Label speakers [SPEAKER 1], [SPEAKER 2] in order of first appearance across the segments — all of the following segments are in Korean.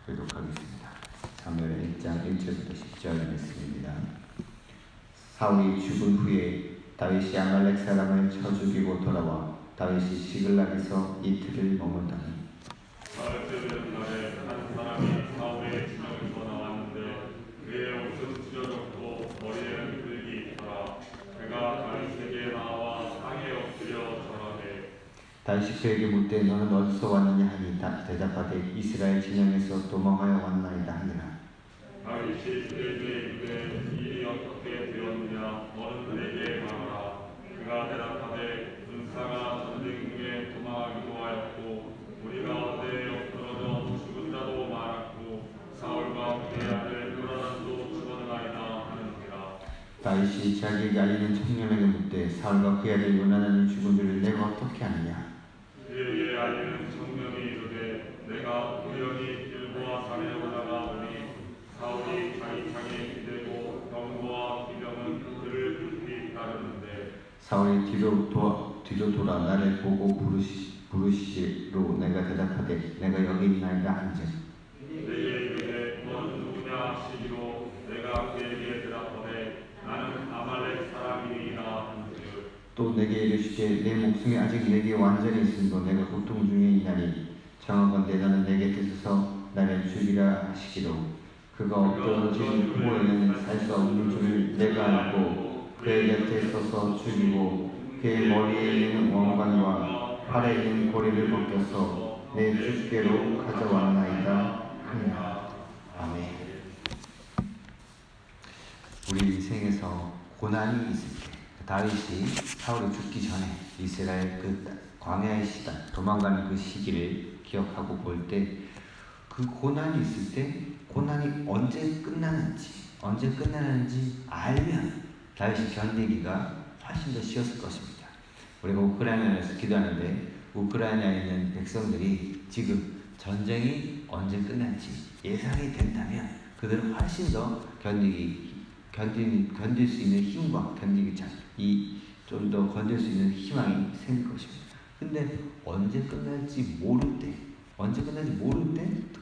[SPEAKER 1] 교독하겠습니다. 사무엘 1장 1절부터 10절 말씀입니다. 사울이 죽은 후에 다윗이 아말렉 사람을 쳐 죽이고 돌아와 다윗이 시글락에서 이틀을 머물더니
[SPEAKER 2] 가을 때되는 날에 한 사람이 사울의 진영에서 나왔는데 그의 옷은 찢어졌고 머리에는 흙이 있더라. 그가 다윗에게 나와 땅에 엎드려 절하되
[SPEAKER 1] 다윗이 그에게 묻되 너는 어디서 왔느냐 하니 대답하되 이스라엘 진영에서 도망하여 왔나이다 하니라.
[SPEAKER 2] 다윗이 그에게 이르되 일이 어떻게 되었느냐 너는 내게 말하라. 그가 대답하되 군사가 전쟁 중에 도망하기도 하였고 우리가 어제 엎드러져 죽은 자도 많았고 사울과 그의 아들 요나단도 죽었나이다 하는지라.
[SPEAKER 1] 다윗이 자기에게 알리는 청년에게 묻되 사울과 그의 아들 요나단이 죽은 줄을 내가 어떻게 아느냐.
[SPEAKER 2] 그에게 알리는 청년이 이르되 내가 우연히 길보아 산에 오다가 보니 사울이 자기 창에 기대고 병거와 기병은 그를 급히 따르는데
[SPEAKER 1] 사울이 뒤로 돌아 나를 보고 부르시로 내가 대답하되 내가 여기 있나이다 한즉
[SPEAKER 2] 내게 이르되 너는 누구냐 하시기로 내가 그에게 대답하되 나는 아말렉 사람이니이다 한즉
[SPEAKER 1] 또 내게 이르시되 내 목숨이 아직 내게 완전히 있음도 내가 고통 중에 있나니 청하건대 너는 내 곁에 서서 나를 죽이라 하시기로 그가 엎드러진 후에는 살 수 없는 줄을 내가 알고 그의 곁에 서서 죽이고 그의 머리에 있는 왕관과 팔에 있는 고리를 벗겨서 내 주께로 가져왔나이다 하니라. 아멘. 우리 인생에서 고난이 있을 때 다윗이 사울이 죽기 전에 이스라엘 그 광야의 시간 도망가는 그 시기를 기억하고 볼 때 그 고난이 있을 때 고난이 언제 끝나는지 알면 다윗이 견디기가 훨씬 더 쉬웠을 것입니다. 우리가 우크라이나에서 기도하는데 우크라이나에 있는 백성들이 지금 전쟁이 언제 끝날지 예상이 된다면 그들은 훨씬 더 견딜 수 있는 힘과 좀 더 견딜 수 있는 희망이 생길 것입니다. 근데 언제 끝날지 모를 때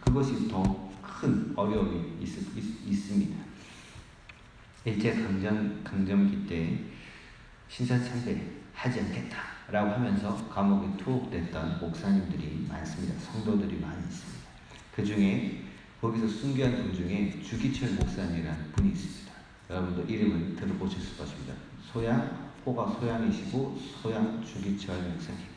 [SPEAKER 1] 그것이 더 큰 어려움이 있습니다. 일제 강점기 때 신사참배 하지 않겠다라고 하면서 감옥에 투옥됐던 목사님들이 많습니다. 성도들이 많이 있습니다. 그 중에 거기서 순교한 분 중에 주기철 목사님이라는 분이 있습니다. 여러분도 이름은 들어보셨을 것입니다. 호가 소양이시고 소양 주기철 목사님.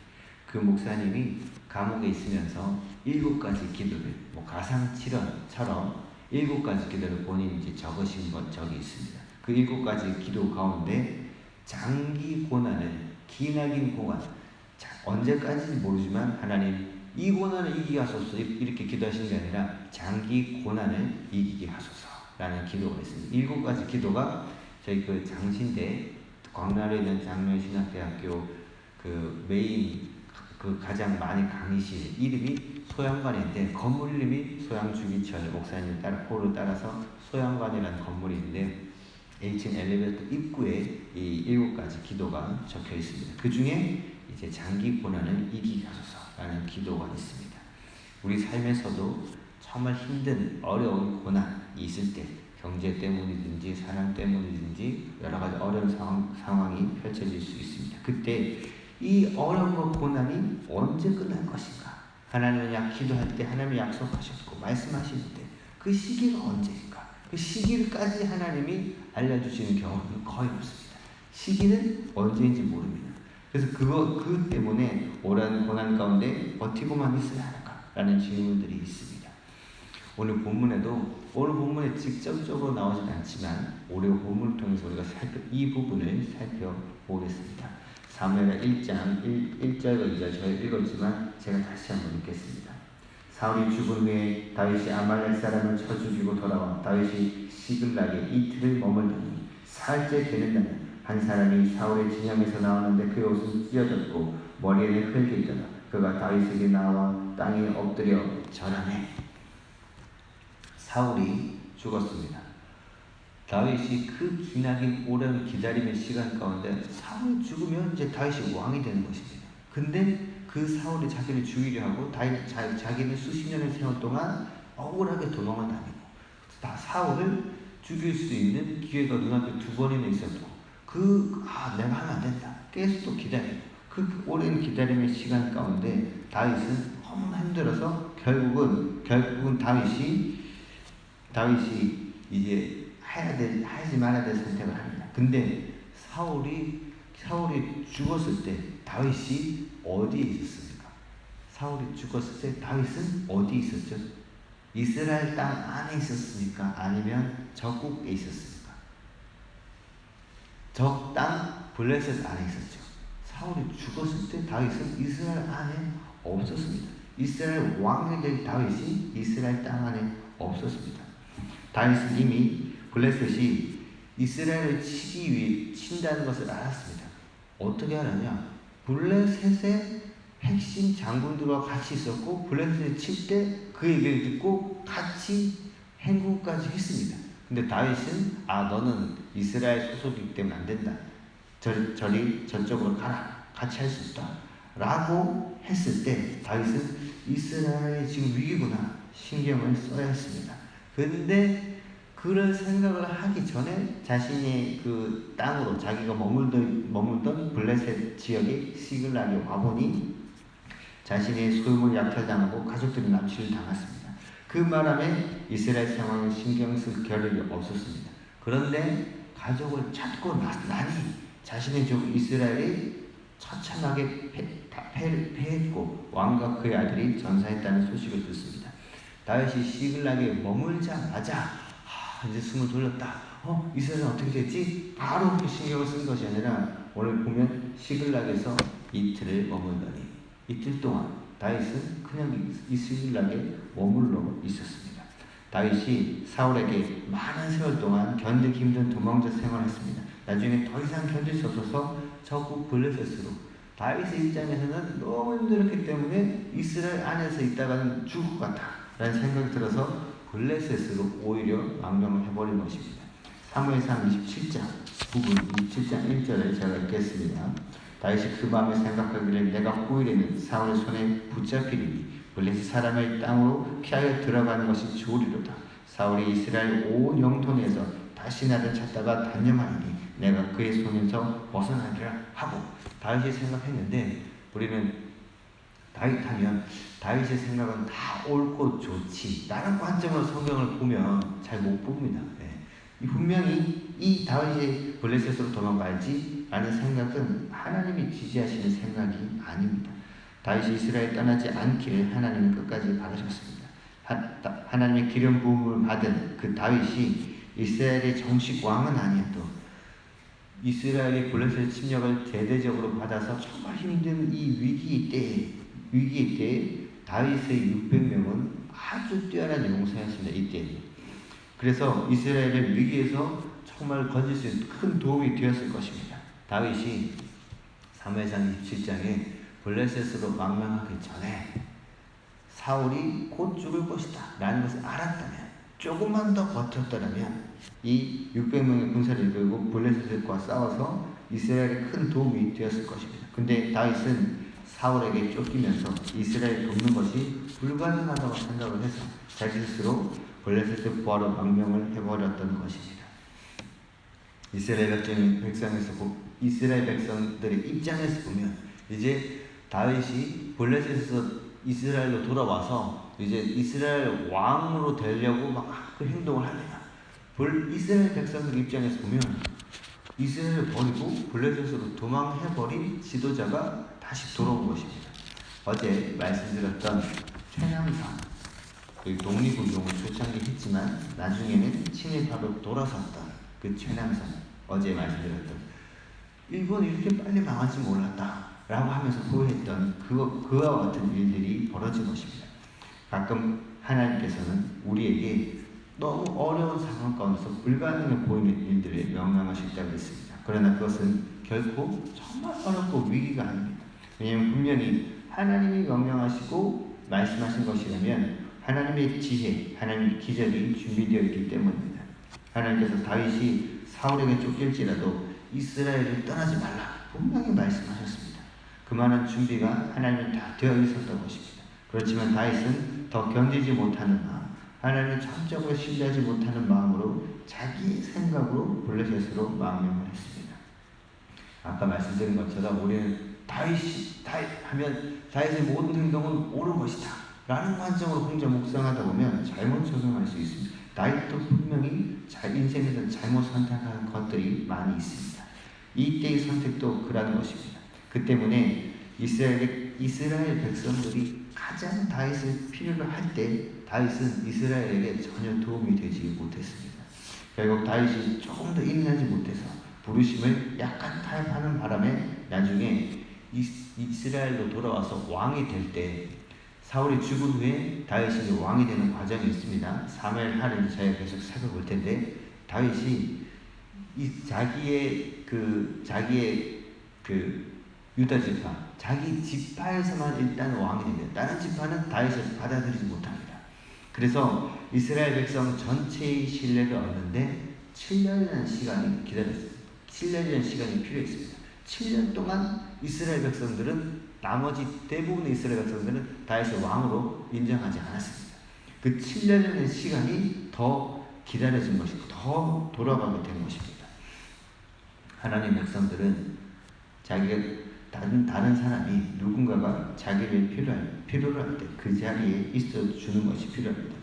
[SPEAKER 1] 그 목사님이 감옥에 있으면서 7가지 기도를 가상칠언처럼 7가지 기도를 본인이 이제 적으신 적이 있습니다. 그 7가지 기도 가운데 장기 고난을 기나긴 고난 언제까지는 모르지만 하나님 이 고난을 이기게 하소서 이렇게 기도하시는 게 아니라 장기 고난을 이기게 하소서라는 기도가 있습니다. 7가지 기도가 저희 그 장신대 광나라에 있는 장로신학대학교 그 메인 그 가장 많이 강의실 이름이 소양관인데 건물 이름이 소양주기철 목사님 호를 따라서 소양관이라는 건물이 있는데 1층 엘리베이터 입구에 이 7가지 기도가 적혀 있습니다. 그 중에 이제 장기 고난을 이기게 하소서라는 기도가 있습니다. 우리 삶에서도 정말 힘든 어려운 고난이 있을 때 경제 때문이든지 사랑 때문이든지 여러 가지 어려운 상황이 펼쳐질 수 있습니다. 그때 이 어려운 고난이 언제 끝날 것인가? 하나님은 기도할 때 하나님이 약속하셨고 말씀하시는데 그 시기가 언제인가? 그 시기까지 하나님이 알려주시는 경우는 거의 없습니다. 시기는 언제인지 모릅니다. 그래서 그 때문에 오랜 고난 가운데 버티고만 있어야 하는가라는 질문들이 있습니다. 오늘 본문에 직접적으로 나오진 않지만 오늘 본문을 통해서 우리가 이 부분을 살펴보겠습니다. 사무엘 1장 1절과 2절 제가 읽었지만 제가 다시 한번 읽겠습니다. 사울이 죽은 후에 다윗이 아말렉 사람을 쳐 죽이고 돌아와 다윗이 시글락에 이틀을 머물더니 사흘째 되는 날에 한 사람이 사울의 진영에서 나오는데 그의 옷은 찢어졌고 머리에는 흙이 있더라. 그가 다윗에게 나와 땅에 엎드려 절하매. 사울이 죽었습니다. 다윗이 그 기나긴 오랜 기다림의 시간 가운데 사울이 죽으면 이제 다윗이 왕이 되는 것입니다. 근데 그 사울이 자기를 죽이려 하고 자기는 수십 년의 세월 동안 억울하게 도망을 다니고 다 사울을 죽일 수 있는 기회가 눈앞에 2번이나 있어도 내가 하면 안 된다. 계속 또 기다리고 그 오랜 기다림의 시간 가운데 다윗은 너무 힘들어서 결국은 다윗이 이제 하지 말아야 될 선택을 합니다. 근데 사울이 죽었을 때 다윗이 어디에 있었습니까? 사울이 죽었을 때 다윗은 어디에 있었죠? 이스라엘 땅 안에 있었습니까? 아니면 적국에 있었습니까? 적 땅 블레셋 안에 있었죠. 사울이 죽었을 때 다윗은 이스라엘 안에 없었습니다. 이스라엘 왕이 될 다윗이 이스라엘 땅 안에 없었습니다. 다윗은 이미 블레셋이 이스라엘을 친다는 것을 알았습니다. 어떻게 알았냐? 블레셋의 핵심 장군들과 같이 있었고 블레셋을 칠 때 그 얘기를 듣고 같이 행군까지 했습니다. 근데 다윗은 너는 이스라엘 소속이기 때문에 안 된다. 저쪽으로 가라. 같이 할 수 있다. 라고 했을 때 다윗은 이스라엘이 지금 위기구나. 신경을 써야 했습니다. 근데 그런 생각을 하기 전에 자신의 그 땅으로 자기가 머물던 블레셋 지역의 시글락에 와보니 자신의 소유물 약탈당하고 가족들이 납치를 당했습니다. 그 바람에 이스라엘 상황을 신경 쓸 겨를이 없었습니다. 그런데 가족을 찾고 나니 자신의 족 이스라엘이 처참하게 패했고 왕과 그의 아들이 전사했다는 소식을 듣습니다. 다윗이 시글락에 머물자마자 이제 숨을 돌렸다. 이스라엘은 어떻게 됐지? 바로 그 신경을 쓴 것이 아니라 오늘 보면 시글락에서 이틀을 머물더니 이틀 동안 다윗은 그냥 이 시글락에 머물러 있었습니다. 다윗이 사울에게 많은 세월 동안 견디기 힘든 도망자 생활을 했습니다. 나중에 더 이상 견딜 수 없어서 적국 블레셋으로 다윗의 입장에서는 너무 힘들었기 때문에 이스라엘 안에서 있다가는 죽을 것 같다 라는 생각이 들어서 블레셋으로 오히려 망명을 해버린 것입니다. 사무엘상 27장 9분 27장 1절을 제가 읽겠습니다. 다윗이 그 마음에 생각하기를 내가 후일에는 사울의 손에 붙잡히리니 블레셋 사람의 땅으로 피하여 들어가는 것이 좋으리로다. 사울이 이스라엘 온 영토 내에서 다시 나를 찾다가 단념하리니 내가 그의 손에서 벗어나리라 하고 다윗이 생각했는데 우리는 다윗하면 다윗의 생각은 다 옳고 좋지 라는 관점으로 성경을 보면 잘 못 봅니다. 분명히 이 다윗이 블레셋으로 도망가야지 라는 생각은 하나님이 지지하시는 생각이 아닙니다. 다윗이 이스라엘 떠나지 않기를 하나님은 끝까지 바라셨습니다. 하나님의 기름 부음을 받은 그 다윗이 이스라엘의 정식 왕은 아니어도 이스라엘의 블레셋 침략을 대대적으로 받아서 정말 힘든 이 위기 때에 다윗의 600명은 아주 뛰어난 용사였습니다. 이때. 그래서 이스라엘의 위기에서 정말 건질 수 있는 큰 도움이 되었을 것입니다. 다윗이 사무엘상 27장에 블레셋으로 망명하기 전에 사울이 곧 죽을 것이다 라는 것을 알았다면 조금만 더 버텼더라면 이 600명의 군사를 이끌고 블레셋과 싸워서 이스라엘에 큰 도움이 되었을 것입니다. 근데 다윗은 사울에게 쫓기면서 이스라엘 돕는 것이 불가능하다고 생각을 해서 자기 스스로 블레셋을 구하러 망명을 해버렸던 것입니다. 이스라엘 백성들의 입장에서 보면 이제 다윗이 블레셋에서 이스라엘로 돌아와서 이제 이스라엘 왕으로 되려고 막 그 행동을 하느냐. 이스라엘 백성들 입장에서 보면 이스라엘을 버리고 블레셋으로 도망해버린 지도자가 다시 돌아온 것입니다. 어제 말씀드렸던 최남선 독립운동을 초창기 했지만 나중에는 친일파로 돌아섰던 그 최남선 어제 말씀드렸던 일본이 이렇게 빨리 망할 줄 몰랐다 라고 하면서 후회했던 그와 같은 일들이 벌어진 것입니다. 가끔 하나님께서는 우리에게 너무 어려운 상황 가운데서 불가능해 보이는 일들을 명령하실 때가 있습니다. 그러나 그것은 결코 정말 어렵고 위기가 아닙니다. 왜냐하면 분명히 하나님이 명령하시고 말씀하신 것이라면 하나님의 지혜, 하나님의 기적이 준비되어 있기 때문입니다. 하나님께서 다윗이 사울에게 쫓길지라도 이스라엘을 떠나지 말라 분명히 말씀하셨습니다. 그만한 준비가 하나님은 다 되어 있었던 것입니다. 그렇지만 다윗은 더 견디지 못하는 하나님을 전적으로 신뢰하지 못하는 마음으로 자기 생각으로 블레셋으로 망명을 했습니다. 아까 말씀드린 것처럼 우리는 다윗 하면 다윗의 모든 행동은 옳은 것이다 라는 관점으로 혼자 묵상하다 보면 잘못 적용할 수 있습니다. 다윗도 분명히 인생에서 잘못 선택한 것들이 많이 있습니다. 이때의 선택도 그러한 것입니다. 그 때문에 이스라엘 백성들이 가장 다윗을 필요로 할 때 다윗은 이스라엘에게 전혀 도움이 되지 못했습니다. 결국 다윗이 조금 더 인내하지 못해서 부르심을 약간 타협하는 바람에 나중에 이스라엘로 돌아와서 왕이 될 때 사울이 죽은 후에 다윗이 왕이 되는 과정이 있습니다. 사무엘하를 저희가 계속 살펴볼 텐데 다윗이 자기의 유다 지파, 자기 지파에서만 일단 왕이 됩니다. 다른 지파는 다윗을 받아들이지 못합니다. 그래서 이스라엘 백성 전체의 신뢰를 얻는데 7년이라는 시간이 기다렸습니다. 7년이라는 시간이 필요했습니다. 7년 동안 이스라엘 백성들은 나머지 대부분의 이스라엘 백성들은 다윗을 왕으로 인정하지 않았습니다. 그 7년이라는 시간이 더 기다려진 것이고 더 돌아가게 된 것입니다. 하나님 백성들은 자기가 다른 사람이 누군가가 자기를 필요로 할 때 그 자리에 있어주는 것이 필요합니다.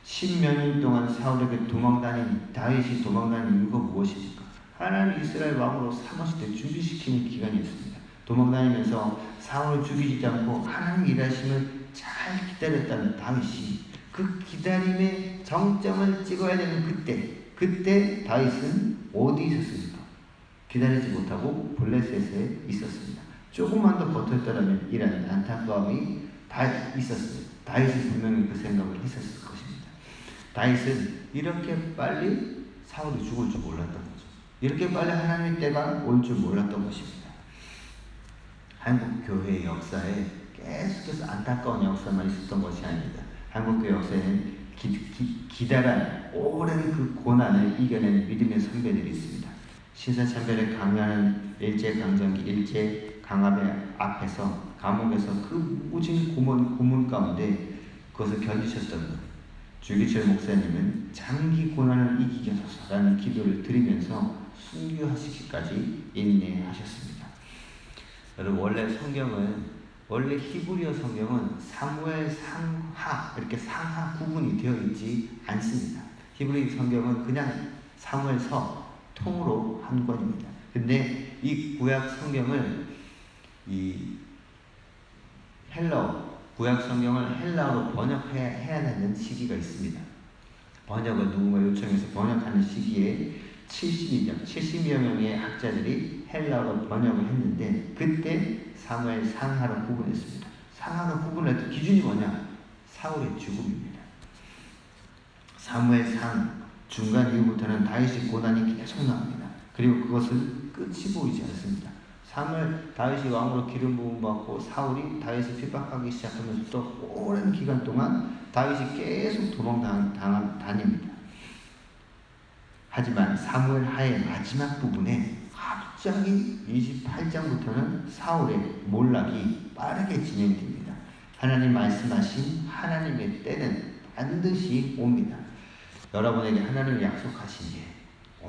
[SPEAKER 1] 10몇 년 동안 사울에게 도망다닌 다윗이 도망다닌 이유가 무엇입니까? 하나님 이스라엘 왕으로 삼으실 때 준비시키는 기간이었습니다. 도망다니면서 사울을 죽이지 않고 하나님 일하심을 잘 기다렸다는 다윗이 그 기다림의 정점을 찍어야 되는 그때 다윗은 어디 있었습니까? 기다리지 못하고 블레셋에 있었습니다. 조금만 더 버텼더라면 이라는 안타까움이 다 있었습니다. 다윗은 분명히 그 생각을 했었을 것입니다. 다윗은 이렇게 빨리 사울이 죽을 줄 몰랐던 거죠. 이렇게 빨리 하나님의 때가 올 줄 몰랐던 것입니다. 한국 교회의 역사에 계속해서 안타까운 역사만 있었던 것이 아닙니다. 한국 교회 역사에는 기다란 오랜 그 고난을 이겨낸 믿음의 선배들이 있습니다. 신사참배를 강요하는 일제강점기 일제 강압의 앞에서 감옥에서 그 무진 고문 가운데 그것을 견디셨던 주기철 목사님은 장기 고난을 이기게 하소서라는 기도를 드리면서 순교하시기까지 인내하셨습니다. 여러분 원래 히브리어 성경은 사무엘 상하 이렇게 상하 구분이 되어 있지 않습니다. 히브리 성경은 그냥 사무엘서 통으로 한 권입니다. 근데 이 구약 성경을 구약 성경을 헬라어로 번역해야 되는 시기가 있습니다. 번역을 누군가 요청해서 번역하는 시기에 70여 명의 학자들이 헬라어로 번역을 했는데 그때 사무엘 상하로 구분했습니다. 상하로 구분할 때 기준이 뭐냐? 사울의 죽음입니다. 사무엘 상 중간 이후부터는 다윗의 고난이 계속 나옵니다. 그리고 그것은 끝이 보이지 않습니다. 다윗이 왕으로 기름 부음 받고 사울이 다윗을 핍박하기 시작하면서 또 오랜 기간 동안 다윗이 계속 다닙니다. 하지만 사무엘 하의 마지막 부분에 갑자기 28장부터는 사울의 몰락이 빠르게 진행됩니다. 하나님 말씀하신 하나님의 때는 반드시 옵니다. 여러분에게 하나님이 약속하신 게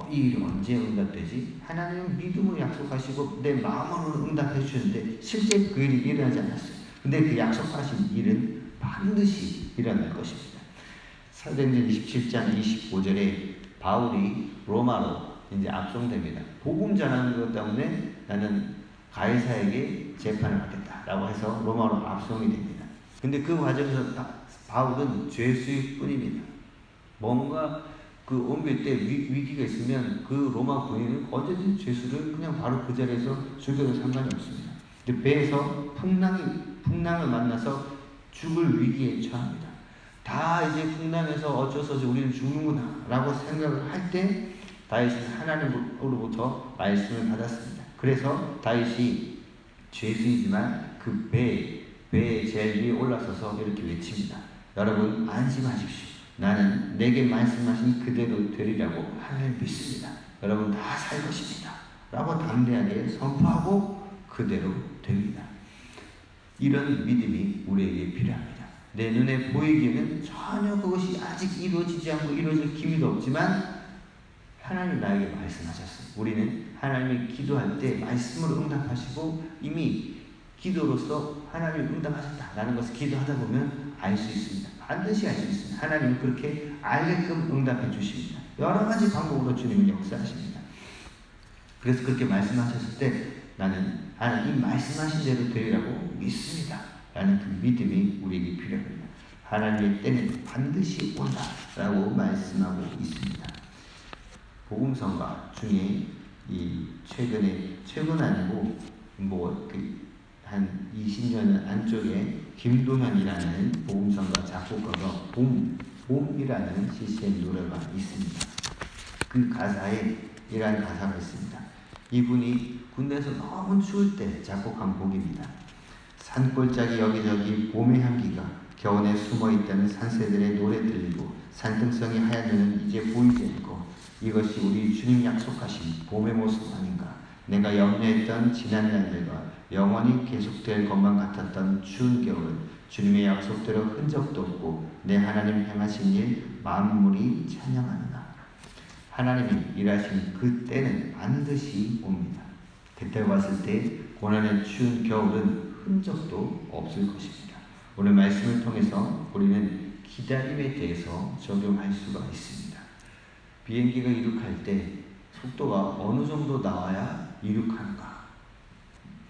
[SPEAKER 1] 이 일이 언제 응답되지? 하나님은 믿음으로 약속하시고 내 마음으로 응답해 주셨는데 실제 그 일이 일어나지 않았어요. 근데 그 약속하신 일은 반드시 일어날 것입니다. 사도행전 27장 25절에 바울이 로마로 이제 압송됩니다. 복음 전하는 것 때문에 나는 가이사에게 재판을 받겠다라고 해서 로마로 압송이 됩니다. 근데 그 과정에서 바울은 죄수일 뿐입니다. 뭔가 그 옮길 때 위기가 있으면 그 로마 군인은 언제든지 죄수를 그냥 바로 그 자리에서 죽여도 상관이 없습니다. 근데 배에서 풍랑을 만나서 죽을 위기에 처합니다. 다 이제 풍랑에서 어쩔 수 없이 우리는 죽는구나 라고 생각을 할 때 다윗은 하나님으로부터 말씀을 받았습니다. 그래서 다윗이 죄수이지만 그 배의 제일 위에 올라서서 이렇게 외칩니다. 여러분 안심하십시오. 나는 내게 말씀하신 그대로 되리라고 하나님 믿습니다. 여러분 다 살 것입니다. 라고 담대하게 선포하고 그대로 됩니다. 이런 믿음이 우리에게 필요합니다. 내 눈에 보이기에는 전혀 그것이 아직 이루어지지 않고 이루어질 기미도 없지만 하나님 나에게 말씀하셨어요. 우리는 하나님이 기도할 때 말씀으로 응답하시고 이미 기도로서 하나님이 응답하셨다라는 것을 기도하다 보면 알 수 있습니다. 반드시 알 수 있습니다. 하나님은 그렇게 알게끔 응답해 주십니다. 여러 가지 방법으로 주님은 역사하십니다. 그래서 그렇게 말씀하셨을 때 나는 하나님 말씀하신 대로 되리라고 믿습니다. 라는 그 믿음이 우리에게 필요합니다. 하나님의 때는 반드시 온다라고 말씀하고 있습니다. 복음성가 중에 이 최근 아니고 한 20년 안쪽에 김도현이라는 복음성가 작곡가가 봄이라는 CCM 노래가 있습니다. 그 가사에 이러한 가사가 있습니다. 이분이 군대에서 너무 추울 때 작곡한 곡입니다. 산골짜기 여기저기 봄의 향기가 겨우내 숨어있다는 산새들의 노래 들리고 산등성이 하얀 눈은 이제 보이지 않고 이것이 우리 주님 약속하신 봄의 모습 아닌가. 내가 염려했던 지난 날들과 영원히 계속될 것만 같았던 추운 겨울은 주님의 약속대로 흔적도 없고 내 하나님 행하신 일 만물이 찬양하느나. 하나님이 일하신 그 때는 반드시 옵니다. 그때 왔을 때 고난의 추운 겨울은 흔적도 없을 것입니다. 오늘 말씀을 통해서 우리는 기다림에 대해서 적용할 수가 있습니다. 비행기가 이륙할 때 속도가 어느 정도 나와야 이륙하는가?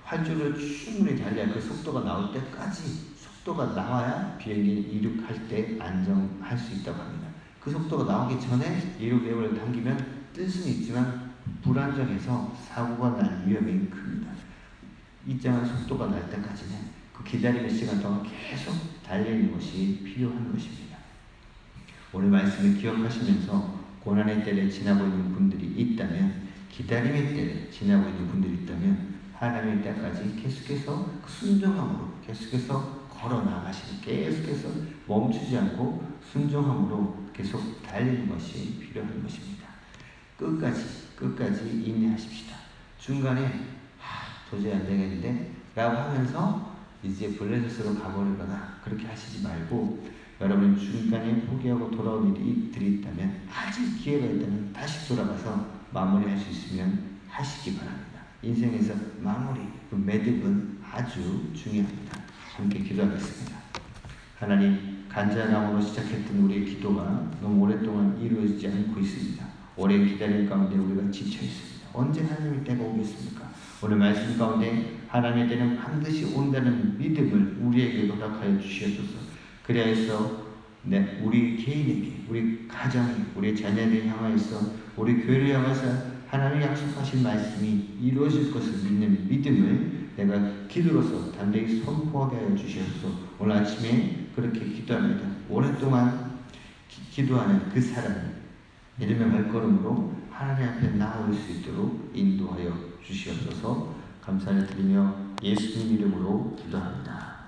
[SPEAKER 1] 활주를 충분히 달려야 그 속도가 나올 때까지 속도가 나와야 비행기 이륙할 때 안정할 수 있다고 합니다. 그 속도가 나오기 전에 이륙 레버를 당기면 뜰 수는 있지만 불안정해서 사고가 날 위험이 큽니다. 일정한 속도가 날 때까지는 그 기다림의 시간 동안 계속 달리는 것이 필요한 것입니다. 오늘 말씀을 기억하시면서 고난의 때를 지나고 있는 분들이 있다면, 기다림의 때를 지나고 있는 분들이 있다면 하나님의 때까지 계속해서 순종함으로 계속해서 걸어 나가시고 계속해서 멈추지 않고 순종함으로 계속 달리는 것이 필요한 것입니다. 끝까지 인내하십시다. 중간에 도저히 안 되겠는데 라고 하면서 이제 블레셋으로 가버리거나 그렇게 하시지 말고, 여러분 중간에 포기하고 돌아온 일들이 있다면, 아직 기회가 있다면 다시 돌아가서 마무리할 수 있으면 하시기 바랍니다. 인생에서 마무리, 그 매듭은 아주 중요합니다. 함께 기도하겠습니다. 하나님, 간절함으로 시작했던 우리의 기도가 너무 오랫동안 이루어지지 않고 있습니다. 오랜 기다림 가운데 우리가 지쳐 있습니다. 언제 하나님의 때가 오겠습니까? 오늘 말씀 가운데 하나님의 때는 반드시 온다는 믿음을 우리에게 허락하여 주시옵소서. 그래서 우리 개인에게, 우리 가정에, 우리 자녀를 향하여서, 우리 교회를 향해서 하나님이 약속하신 말씀이 이루어질 것을 믿는 믿음을 내가 기도로서 담대히 선포하게 하여 주시옵소서. 오늘 아침에 그렇게 기도합니다. 오랫동안 기도하는 그 사람 믿음의 발걸음으로 하나님 앞에 나올 수 있도록 인도하여 주시옵소서. 감사를 드리며 예수님 이름으로 기도합니다.